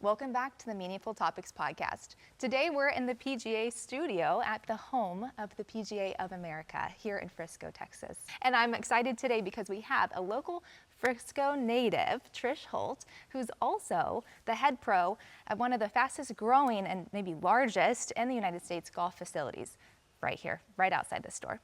Welcome back to the Meaningful Topics podcast. Today we're in the PGA studio at the home of the PGA of America here in Frisco, Texas. And I'm excited today because we have a local Frisco native, Trish Holt, who's also the head pro at one of the fastest growing and maybe largest in the United States golf facilities right here, right outside this door.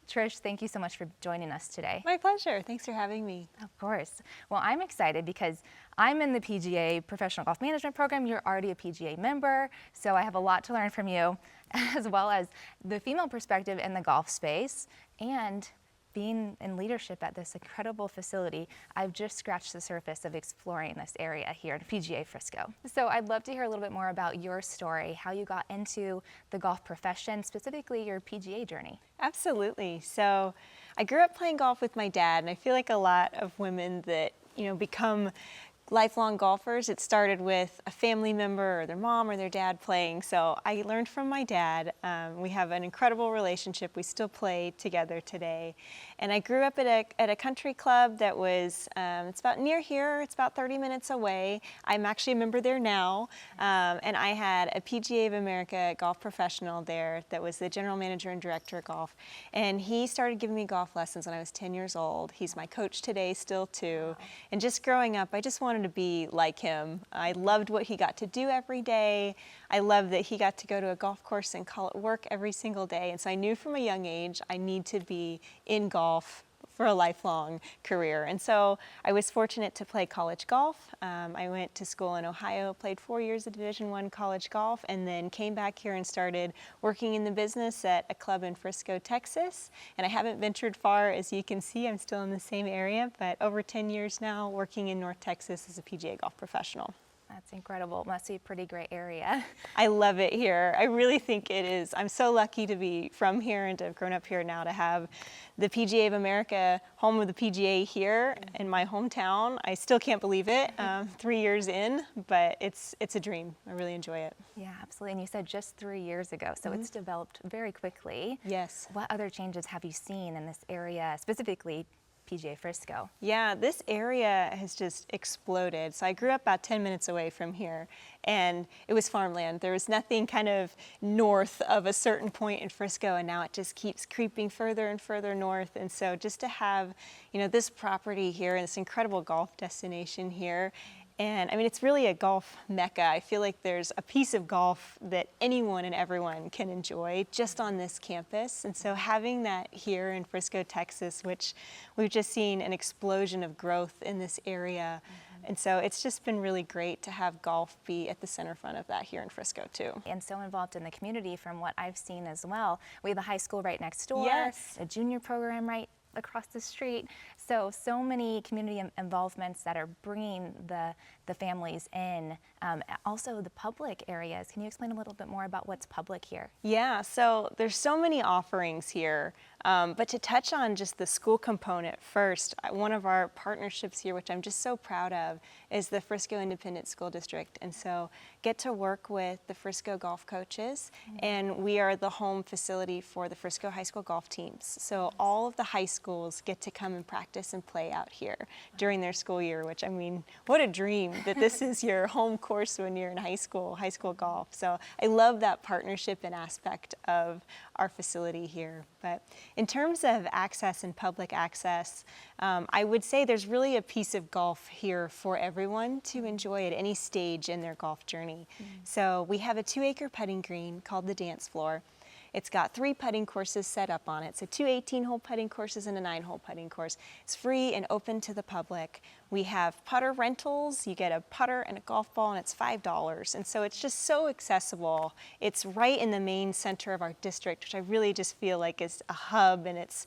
Trish, thank you so much for joining us today. My pleasure. Thanks for having me. Of course. Well, I'm excited because I'm in the PGA Professional Golf Management Program. You're already a PGA member, so I have a lot to learn from you, as well as the female perspective in the golf space and being in leadership at this incredible facility. I've just scratched the surface of exploring this area here at PGA Frisco. So I'd love to hear a little bit more about your story, how you got into the golf profession, specifically your PGA journey. Absolutely. So I grew up playing golf with my dad, and I feel like a lot of women that, become lifelong golfers, it started with a family member or their mom or their dad playing. So I learned from my dad. We have an incredible relationship. We still play together today. And I grew up at a country club that was, it's about near here. It's about 30 minutes away. I'm actually a member there now. And I had a PGA of America golf professional there that was the general manager and director of golf. And he started giving me golf lessons when I was 10 years old. He's my coach today still too. Wow. And just growing up, I just wanted to be like him. I loved what he got to do every day. I loved that he got to go to a golf course and call it work every single day. And so I knew from a young age I need to be in golf for a lifelong career. And so I was fortunate to play college golf. I went to school in Ohio, played 4 years of Division I college golf, and then came back here and started working in the business at a club in Frisco, Texas. And I haven't ventured far, as you can see. I'm still in the same area, but over 10 years now working in North Texas as a PGA golf professional. That's incredible. It must be a pretty great area. I love it here. I really think it is. I'm so lucky to be from here and to have grown up here now, to have the PGA of America, home of the PGA here in my hometown. I still can't believe it, 3 years in, but it's a dream. I really enjoy it. Yeah, absolutely. And you said just 3 years ago, so it's developed very quickly. Yes. What other changes have you seen in this area, specifically PGA Frisco? Yeah, this area has just exploded. So I grew up about 10 minutes away from here, and it was farmland. There was nothing kind of north of a certain point in Frisco, and now it just keeps creeping further and further north. And so just to have, this property here and this incredible golf destination here, and I mean, it's really a golf mecca. I feel like there's a piece of golf that anyone and everyone can enjoy just on this campus. And so having that here in Frisco, Texas, which we've just seen an explosion of growth in this area. And so it's just been really great to have golf be at the center front of that here in Frisco too. And so involved in the community from what I've seen as well. We have a high school right next door, yes, a junior program right across the street. So many community involvements that are bringing the families in. Also the public areas. Can you explain a little bit more about what's public here? Yeah, so there's so many offerings here. But to touch on just the school component first, one of our partnerships here, which I'm just so proud of, is the Frisco Independent School District. And so get to work with the Frisco golf coaches, and we are the home facility for the Frisco high school golf teams. So all of the high schools get to come and practice and play out here during their school year, which, I mean, what a dream that this is your home course when you're in high school golf. So I love that partnership and aspect of our facility here. But in terms of access and public access, I would say there's really a piece of golf here for everyone to enjoy at any stage in their golf journey. So we have a 2-acre putting green called the Dance Floor. It's got 3 putting courses set up on it, so 2 18-hole putting courses and a 9-hole putting course. It's free and open to the public. We have putter rentals. You get a putter and a golf ball, and it's $5. And so it's just so accessible. It's right in the main center of our district, which I really just feel like is a hub, and it's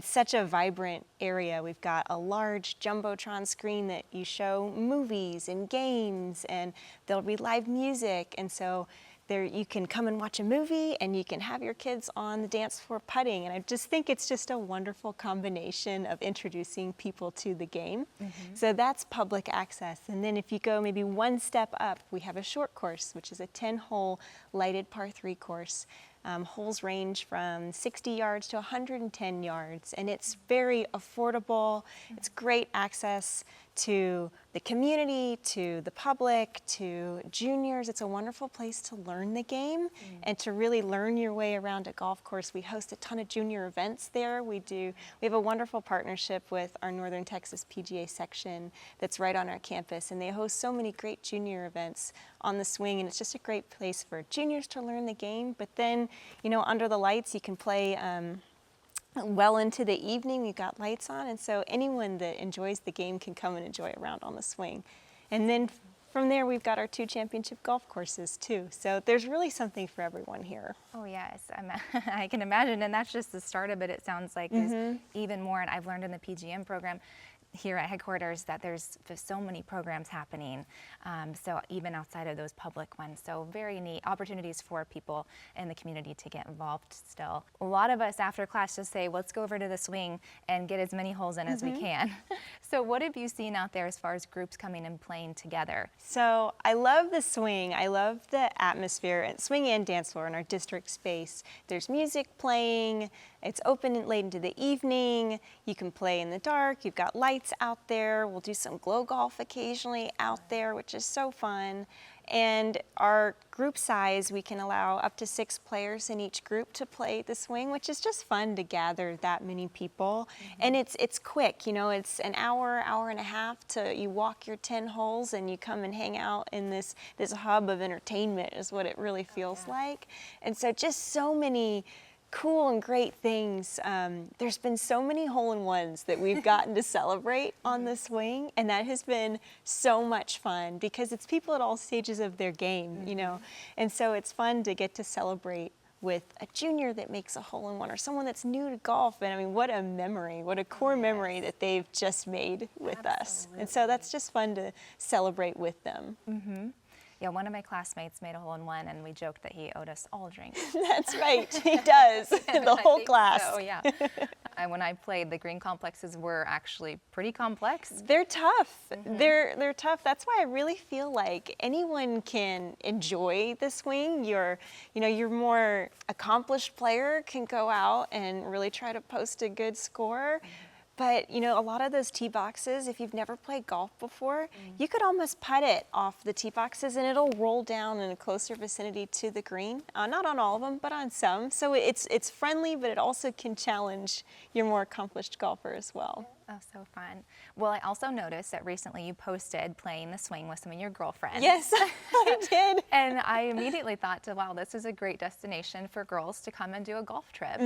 such a vibrant area. We've got a large Jumbotron screen that you show movies and games, and there'll be live music, and so there you can come and watch a movie, and you can have your kids on the dance floor putting. And I just think it's just a wonderful combination of introducing people to the game. So that's public access. And then if you go maybe one step up, we have a short course, which is a 10-hole lighted par 3 course. Holes range from 60 yards to 110 yards, and it's very affordable. It's great access to the community to the public to juniors. It's a wonderful place to learn the game and to really learn your way around a golf course. We host a ton of junior events there. We have a wonderful partnership with our Northern Texas PGA section that's right on our campus, and they host so many great junior events on the swing, and it's just a great place for juniors to learn the game. But then, under the lights, you can play well into the evening. We've got lights on, and so anyone that enjoys the game can come and enjoy a round on the swing. And then from there, we've got our 2 championship golf courses too. So there's really something for everyone here. Oh yes, I can imagine, and that's just the start of it. It sounds like there's even more, and I've learned in the PGM program here at headquarters that there's so many programs happening, so even outside of those public ones. So very neat opportunities for people in the community to get involved still. A lot of us after class just say, let's go over to the swing and get as many holes in as we can. So what have you seen out there as far as groups coming and playing together? So I love the swing. I love the atmosphere, and swing and dance floor in our district space. There's music playing. It's open late into the evening. You can play in the dark. You've got lights out there. We'll do some glow golf occasionally out there, which is so fun. And our group size, we can allow up to 6 players in each group to play the swing, which is just fun to gather that many people. And it's quick, it's an hour, hour and a half to you walk your 10 holes and you come and hang out in this hub of entertainment is what it really feels like. And so just so many cool and great things. There's been so many hole-in-ones that we've gotten to celebrate on the swing, and that has been so much fun because it's people at all stages of their game, and so it's fun to get to celebrate with a junior that makes a hole-in-one or someone that's new to golf. And I mean, what a memory, what a core memory that they've just made with us. And so that's just fun to celebrate with them. Yeah, one of my classmates made a hole-in-one, and we joked that he owed us all drinks. That's right, he does, the whole class. So, yeah. When I played, the green complexes were actually pretty complex. They're tough. They're tough. That's why I really feel like anyone can enjoy the swing. Your more accomplished player can go out and really try to post a good score. But, a lot of those tee boxes, if you've never played golf before, you could almost putt it off the tee boxes and it'll roll down in a closer vicinity to the green. Not on all of them, but on some. So it's friendly, but it also can challenge your more accomplished golfer as well. Oh, so fun. Well, I also noticed that recently you posted playing the swing with some of your girlfriends. Yes, I did. And I immediately thought, wow, this is a great destination for girls to come and do a golf trip.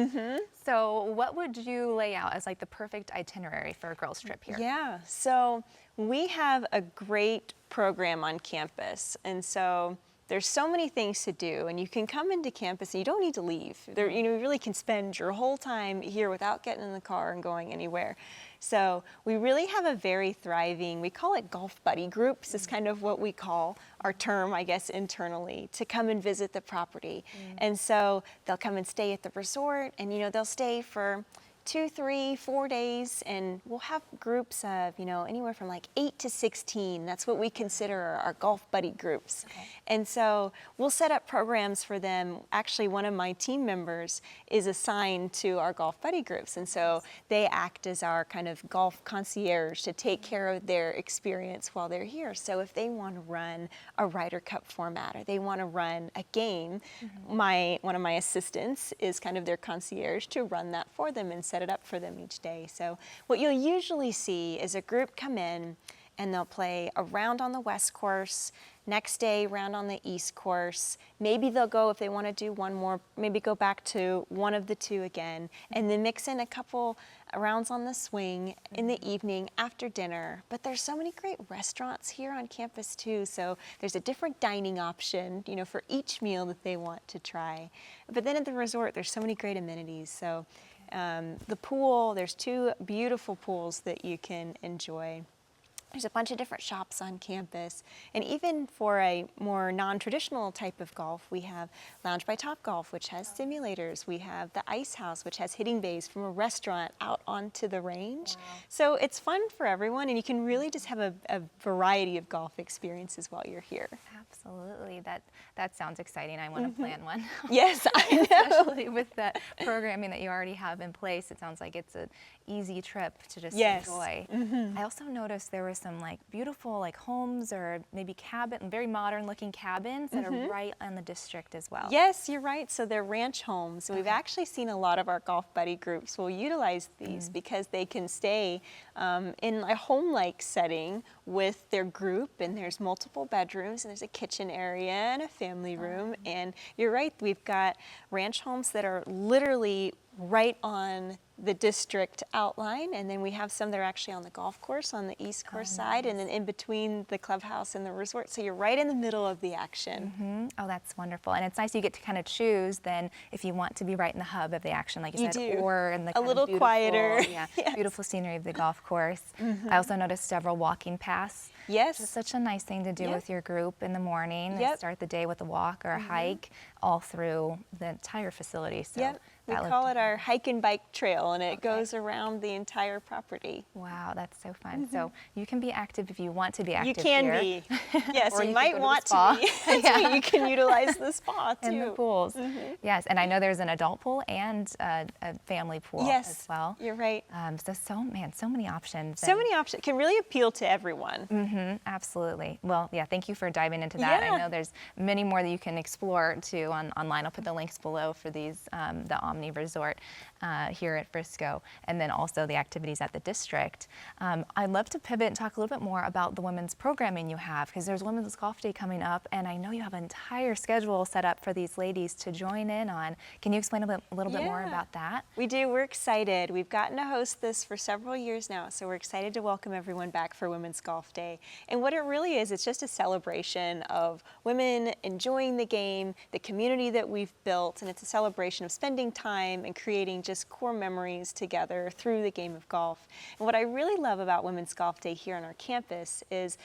So what would you lay out as like the perfect itinerary for a girls trip here? Yeah, so we have a great program on campus. And so there's so many things to do, and you can come into campus and you don't need to leave. You really can spend your whole time here without getting in the car and going anywhere. So we really have a very thriving, we call it golf buddy groups, is kind of what we call our term, I guess, internally, to come and visit the property. And so they'll come and stay at the resort, and they'll stay for 2, 3, 4 days, and we'll have groups of, anywhere from like 8 to 16. That's what we consider our golf buddy groups. Okay. And so we'll set up programs for them. Actually, one of my team members is assigned to our golf buddy groups, and so they act as our kind of golf concierge to take care of their experience while they're here. So if they want to run a Ryder Cup format or they want to run a game, one of my assistants is kind of their concierge to run that for them and set it up for them each day. So what you'll usually see is a group come in and they'll play a round on the west course, next day round on the east course. Maybe they'll go, if they want to do one more, maybe go back to one of the 2 again, and then mix in a couple rounds on the swing in the evening after dinner. But there's so many great restaurants here on campus too, so there's a different dining option, for each meal that they want to try. But then at the resort, there's so many great amenities. So the pool, there's 2 beautiful pools that you can enjoy. There's a bunch of different shops on campus. And even for a more non-traditional type of golf, we have Lounge by Topgolf, which has simulators. We have the Ice House, which has hitting bays from a restaurant out onto the range. So it's fun for everyone, and you can really just have a variety of golf experiences while you're here. Absolutely. That sounds exciting. I want to plan one. Yes, I know. Especially with that programming that you already have in place. It sounds like it's an easy trip to just enjoy. I also noticed there was some like beautiful like homes or maybe very modern looking cabins that are right on the district as well. Yes, you're right. So they're ranch homes. We've actually seen a lot of our Golf Buddy groups will utilize these because they can stay in a home-like setting with their group, and there's multiple bedrooms, and there's a kitchen area and a family room. And you're right, we've got ranch homes that are literally right on the district outline, and then we have some that are actually on the golf course on the east course side, and then in between the clubhouse and the resort. So you're right in the middle of the action. Oh, that's wonderful. And it's nice you get to kind of choose then if you want to be right in the hub of the action, like you said, do. or in the A kind little of beautiful, quieter. yeah, Yes. beautiful scenery of the golf course. I also noticed several walking paths. Yes. It's such a nice thing to do with your group in the morning. Yep. And start the day with a walk or a hike all through the entire facility. So Yep. We that call looked- it our hike and bike trail, and it goes around the entire property. Wow, that's so fun. So you can be active if you want to be active. You can here. be. Yes, Or you you could might go to the want spa. to be. That's right, you can utilize the spa too. And the pools. Yes, and I know there's an adult pool and a family pool Yes, as well. you're right. So many options. So many options. Can really appeal to everyone. Absolutely. Well, yeah, thank you for diving into that. Yeah. I know there's many more that you can explore too online. I'll put the links below for these, the Omni Resort here at Frisco, and then also the activities at the district. I'd love to pivot and talk a little bit more about the women's programming you have, because there's Women's Golf Day coming up, and I know you have an entire schedule set up for these ladies to join in on. Can you explain a little bit more Yeah. about that? We do. We're excited. We've gotten to host this for several years now, so we're excited to welcome everyone back for Women's Golf Day. And what it really is, it's just a celebration of women enjoying the game, the community that we've built, and it's a celebration of spending time and creating just core memories together through the game of golf. And what I really love about Women's Golf Day here on our campus is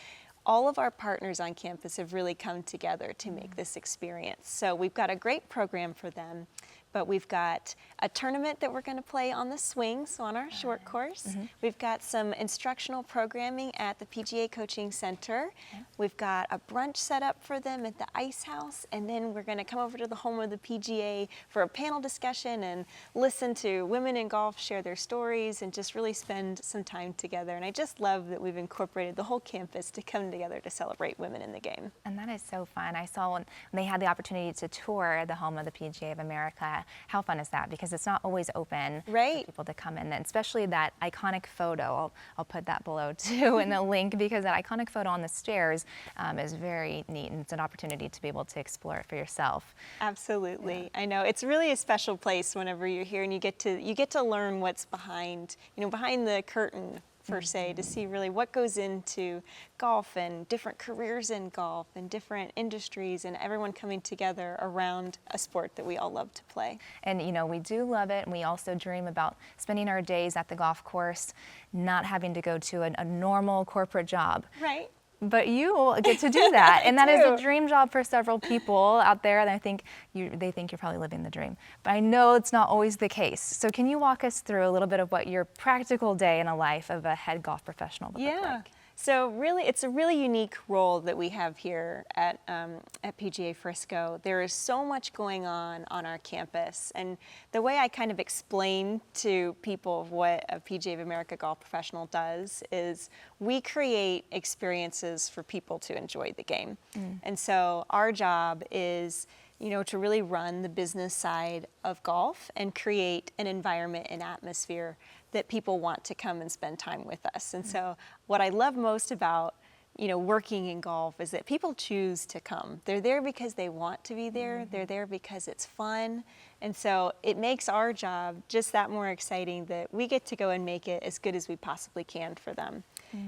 all of our partners on campus have really come together to make this experience. So we've got a great program for them, but we've got a tournament that we're going to play on the swing, so on our short course. We've got some instructional programming at the PGA Coaching Center. We've got a brunch set up for them at the Ice House, and then we're going to come over to the home of the PGA for a panel discussion and listen to women in golf share their stories and just really spend some time together. And I just love that we've incorporated the whole campus to come together to celebrate women in the game. And that is so fun. I saw when they had the opportunity to tour the home of the PGA of America. How fun is that? Because it's not always open Right. for people to come in, and especially that iconic photo. I'll put that below too in the link, because that iconic photo on the stairs is very neat, and it's an opportunity to be able to explore it for yourself. Absolutely. I know it's really a special place whenever you're here and you get to learn what's behind the curtain per se, to see really what goes into golf and different careers in golf and different industries and everyone coming together around a sport that we all love to play. And we do love it, and we also dream about spending our days at the golf course, not having to go to a normal corporate job. Right. But you get to do that, and that is a do. dream job for several people out there, and I think they think you're probably living the dream. But I know it's not always the case. So can you walk us through a little bit of what your practical day in a life of a head golf professional would look like? So really, it's a really unique role that we have here at PGA Frisco. There is so much going on our campus, and the way I kind of explain to people what a PGA of America Golf Professional does is we create experiences for people to enjoy the game. And so our job is to really run the business side of golf and create an environment and atmosphere that people want to come and spend time with us. And so what I love most about working in golf is that people choose to come. They're there because they want to be there. They're there because it's fun. And so it makes our job just that more exciting, that we get to go and make it as good as we possibly can for them.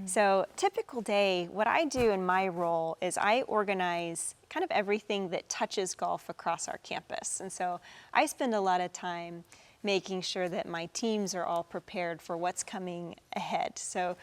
So typical day, what I do in my role is I organize kind of everything that touches golf across our campus. And so I spend a lot of time making sure that my teams are all prepared for what's coming ahead. So,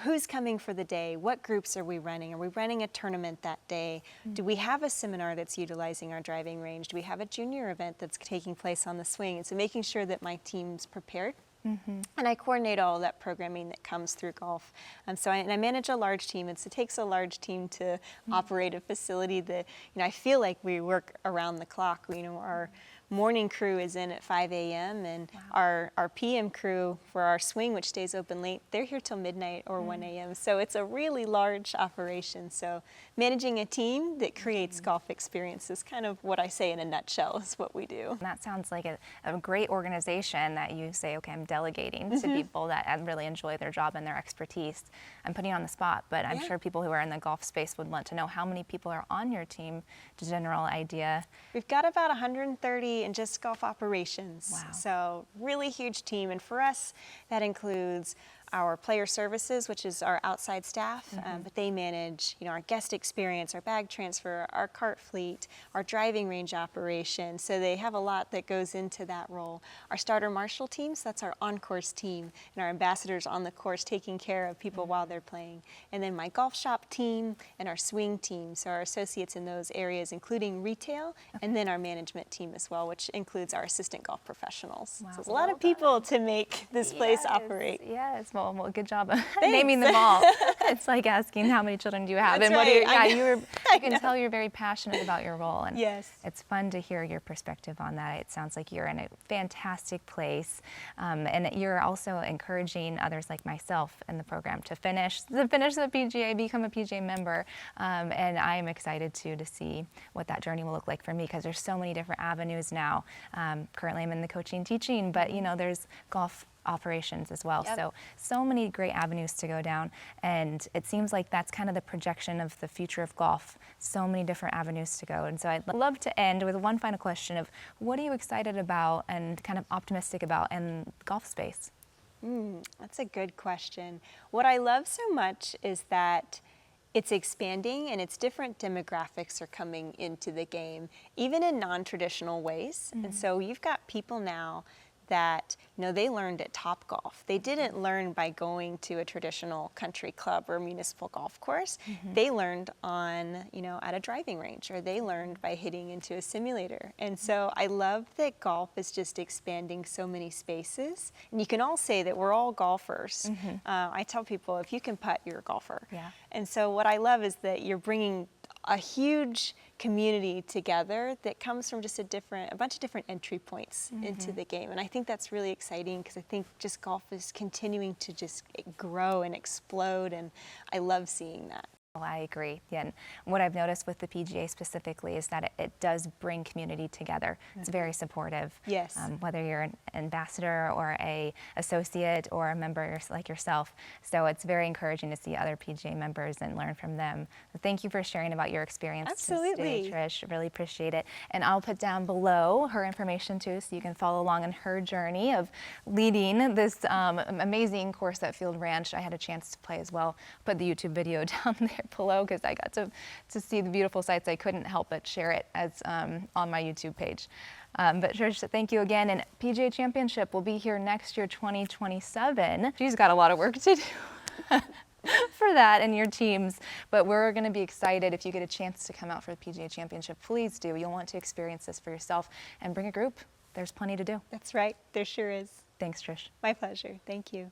who's coming for the day? What groups are we running? Are we running a tournament that day? Do we have a seminar that's utilizing our driving range? Do we have a junior event that's taking place on the swing? And so making sure that my team's prepared. And I coordinate all of that programming that comes through golf. So I manage a large team. It takes a large team to operate a facility that, I feel like we work around the clock. Our morning crew is in at 5 a.m. and our PM crew for our swing, which stays open late, they're here till midnight or 1 a.m. So it's a really large operation. So managing a team that creates golf experience is kind of what I say in a nutshell is what we do. That sounds like a great organization that you say, okay, I'm delegating to people that really enjoy their job and their expertise. I'm putting you on the spot, but I'm sure people who are in the golf space would want to know how many people are on your team, the general idea. We've got about 130 in just golf operations. Wow. So really huge team. And for us, that includes our player services, which is our outside staff, but they manage, our guest experience, our bag transfer, our cart fleet, our driving range operation. So they have a lot that goes into that role. Our starter marshal teams, that's our on-course team, and our ambassadors on the course taking care of people while they're playing. And then my golf shop team and our swing team, so our associates in those areas, including retail, and then our management team as well, which includes our assistant golf professionals. Wow. So there's a lot of people to make this place operate. Yes, well, good job of naming them all. It's like asking how many children do you have, That's and right. you can tell you're very passionate about your role, and Yes. it's fun to hear your perspective on that. It sounds like you're in a fantastic place, and you're also encouraging others like myself in the program to finish the PGA, become a PGA member, and I'm excited to see what that journey will look like for me, because there's so many different avenues now. Currently I'm in the coaching teaching, but there's golf operations as well. So many great avenues to go down, and it seems like that's kind of the projection of the future of golf. So many different avenues to go. And so I'd love to end with one final question of what are you excited about and kind of optimistic about in golf space? That's a good question. What I love so much is that it's expanding and its different demographics are coming into the game, even in non-traditional ways. And so you've got people now that they learned at Topgolf. They didn't learn by going to a traditional country club or municipal golf course. They learned on, at a driving range, or they learned by hitting into a simulator. And so I love that golf is just expanding so many spaces. And you can all say that we're all golfers. I tell people, if you can putt, you're a golfer. Yeah. And so what I love is that you're bringing a huge community together that comes from just a bunch of different entry points into the game. And I think that's really exciting, because I think just golf is continuing to just grow and explode, and I love seeing that. Well, I agree. Yeah, and what I've noticed with the PGA specifically is that it does bring community together. It's very supportive. Yes. Whether you're an ambassador or a associate or a member like yourself. So it's very encouraging to see other PGA members and learn from them. So thank you for sharing about your experience Absolutely. today, Trish. Really appreciate it. And I'll put down below her information too, so you can follow along in her journey of leading this amazing course at Field Ranch. I had a chance to play as well. Put the YouTube video down there below, because I got to see the beautiful sights. I couldn't help but share it as on my YouTube page. But Trish, thank you again. And PGA Championship will be here next year, 2027. She's got a lot of work to do for that and your teams. But we're going to be excited if you get a chance to come out for the PGA Championship. Please do. You'll want to experience this for yourself and bring a group. There's plenty to do. That's right. There sure is. Thanks, Trish. My pleasure. Thank you.